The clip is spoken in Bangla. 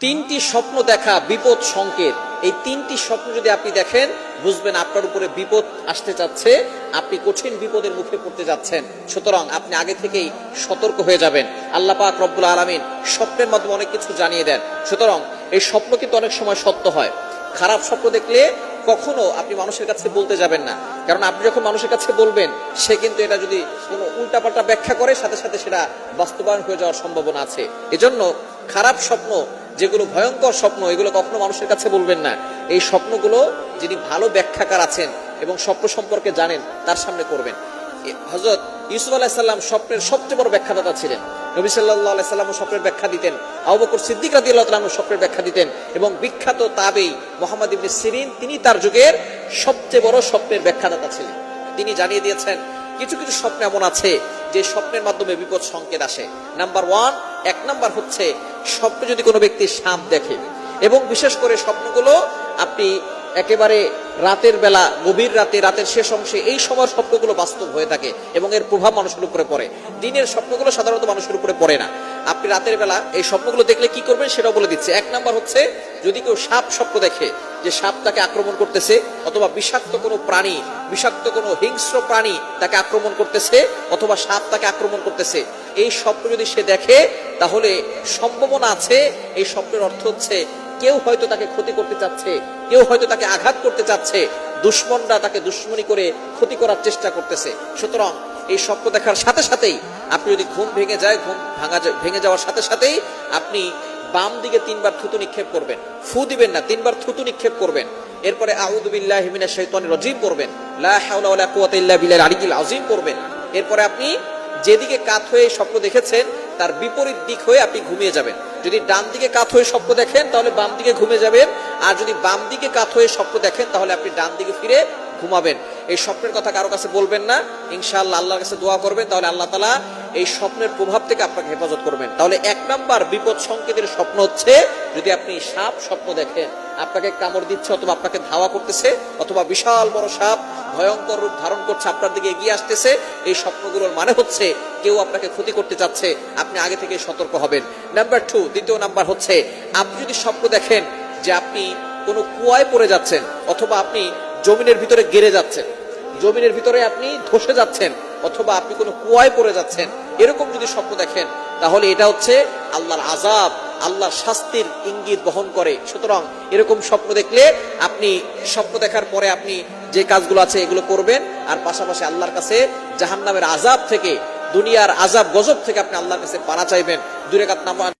তিনটি স্বপ্ন দেখা বিপদ সংকেত। এই তিনটি স্বপ্ন যদি আপনি দেখেন, বুঝবেন আপনার উপরে বিপদ আসতে যাচ্ছে, আপনি কঠিন বিপদের মুখে পড়তে যাচ্ছেন। সুতরাং আপনি আগে থেকেই সতর্ক হয়ে যাবেন। আল্লাহ পাক রব্বুল আলামিন স্বপ্নের মাধ্যমে অনেক কিছু জানিয়ে দেন। সুতরাং এই স্বপ্ন কিন্তু অনেক সময় সত্য হয়। খারাপ স্বপ্ন দেখলে কখনো আপনি মানুষের কাছে বলতে যাবেন না, কারণ আপনি যখন মানুষের কাছে বলবেন, সে কিন্তু এটা যদি কোনো উল্টাপাল্টা ব্যাখ্যা করে, সাথে সাথে সেটা বাস্তবায়ন হয়ে যাওয়ার সম্ভাবনা আছে। এজন্য খারাপ স্বপ্ন, যেগুলো ভয়ঙ্কর স্বপ্ন, এগুলো কখনো মানুষের কাছে বলবেন না। এই স্বপ্নগুলো যিনি ভালো ব্যাখ্যাকার আছেন এবং স্বপ্ন সম্পর্কে জানেন, তার সামনে করবেন। হযরত ইউসুফ আলাইহিস সালাম স্বপ্নের সবচেয়ে বড় ব্যাখ্যাদাতা ছিলেন। নবী সাল্লাল্লাহু আলাইহি সাল্লাম স্বপ্নের ব্যাখ্যা দিতেন, আবু বকর সিদ্দিক রাদিয়াল্লাহু তাআলা স্বপ্নের ব্যাখ্যা দিতেন, এবং বিখ্যাত তাবেঈ মুহাম্মদ ইবনে সিরিন, তিনি তার যুগের সবচেয়ে বড় স্বপ্নের ব্যাখ্যাদাতা ছিলেন। তিনি জানিয়ে দিয়েছেন কিছু কিছু স্বপ্ন এমন আছে যে স্বপ্নের মাধ্যমে বিপদ সংকেত আসে। নাম্বার 1, 1 নাম্বার হচ্ছে স্বপ্নে যদি কোনো ব্যক্তি সাপ দেখে, এবং বিশেষ করে স্বপ্নগুলো আপনি একেবারে রাতের বেলা, গভীর রাতে, রাতের শেষ অংশে, এই সময় স্বপ্নগুলো বাস্তব হয়ে থাকে এবং এর প্রভাব মানুষের উপরে পড়ে। দিনের স্বপ্নগুলো সাধারণত মানুষের উপরে পড়ে না। আপনি রাতের বেলা এই স্বপ্নগুলো দেখলে কি করবেন সেটাও বলে দিচ্ছে। 1 নাম্বার হচ্ছে, যদি কেউ সাপ স্বপ্ন দেখে যে সাপ তাকে আক্রমণ করতেছে, অথবা বিষাক্ত কোনো প্রাণী, বিষাক্ত কোনো হিংস্র প্রাণী তাকে আক্রমণ করতেছে, অথবা সাপ তাকে আক্রমণ করতেছে, এই স্বপ্ন যদি সে দেখে, তাহলে সম্ভাবনা আছে এই স্বপ্নের অর্থ হচ্ছে কেউ হয়তো তাকে ক্ষতি করতে চাচ্ছে, কেউ হয়তো তাকে আঘাত করতে চাচ্ছে, দুশমনরা তাকে দুশমনি করে ক্ষতি করার চেষ্টা করতেছে। সুতরাং এই স্বপ্ন দেখার সাথে সাথেই আপনি যদি ঘুম ভেঙে যায়, ঘুম ভেঙে যাওয়ার সাথে সাথেই আপনি বাম দিকে 3 বার থুতু নিক্ষেপ করবেন। ফু দিবেন না, 3 বার থুতু নিক্ষেপ করবেন। এরপরে আউযু বিল্লাহি মিনাশ শাইতানির রাজিম পড়বেন, লা হাওলা ওয়ালা কুওয়াতা ইল্লা বিল্লাহিল আলিয়্যিল আযীম পড়বেন। এরপরে আপনি যেদিকে কাত হয়ে স্বপ্ন দেখেছেন তার বিপরীত দিক হয়ে আপনি ঘুমিয়ে যাবেন। যদি ডান দিকে কাত হয়ে স্বপ্ন দেখেন তাহলে বাম দিকে ঘুমিয়ে যাবেন, আর যদি বাম দিকে কাত হয়ে স্বপ্ন দেখেন তাহলে আপনি ডান দিকে ফিরে ঘুমাবেন। এই স্বপ্নের কথা কারো কাছে বলবেন না, ইনশাআল্লাহ আল্লাহর কাছে দোয়া করবেন, তাহলে আল্লাহ তাআলা এই স্বপ্নের প্রভাব থেকে আপনাকে হেফাজত করবেন। তাহলে 1 নাম্বার বিপদ সংকেতের স্বপ্ন হচ্ছে, যদি আপনি সাপ স্বপ্ন দেখেন, আপনাকে কামড় দিচ্ছে, অথবা আপনাকে ধাওয়া করতেছে, অথবা বিশাল বড় সাপ ভয়ঙ্কর রূপ ধারণ করছে, আপনার দিকে এগিয়ে আসতেছে, এই স্বপ্নগুলোর মানে হচ্ছে কেউ আপনাকে ক্ষতি করতে চাচ্ছে, আপনি আগে থেকে সতর্ক হবেন। নাম্বার 2, দ্বিতীয় নাম্বার হচ্ছে, আপনি যদি স্বপ্ন দেখেন যে আপনি কোনো কুয়ায় পড়ে যাচ্ছেন, অথবা আপনি জমিনের ভিতরে গেড়ে যাচ্ছেন, জমিনের ভিতরে আপনি ধসে যাচ্ছেন, অথবা আপনি কোনো কুয়ায় পড়ে যাচ্ছেন, এরকম যদি স্বপ্ন দেখেন, তাহলে এটা হচ্ছে আল্লাহর আযাব, আল্লাহর শাস্তির ইঙ্গিত বহন করে। সুতরাং এরকম স্বপ্ন দেখলে আপনি স্বপ্ন দেখার পরে আপনি যে কাজগুলো আছে এগুলো করবেন, আর পাশাপাশি আল্লাহর কাছে জাহান্নামের আযাব থেকে, দুনিয়ার আযাব গজব থেকে আপনি আল্লাহর কাছে পানা চাইবেন। 2 রাকাত নামাজ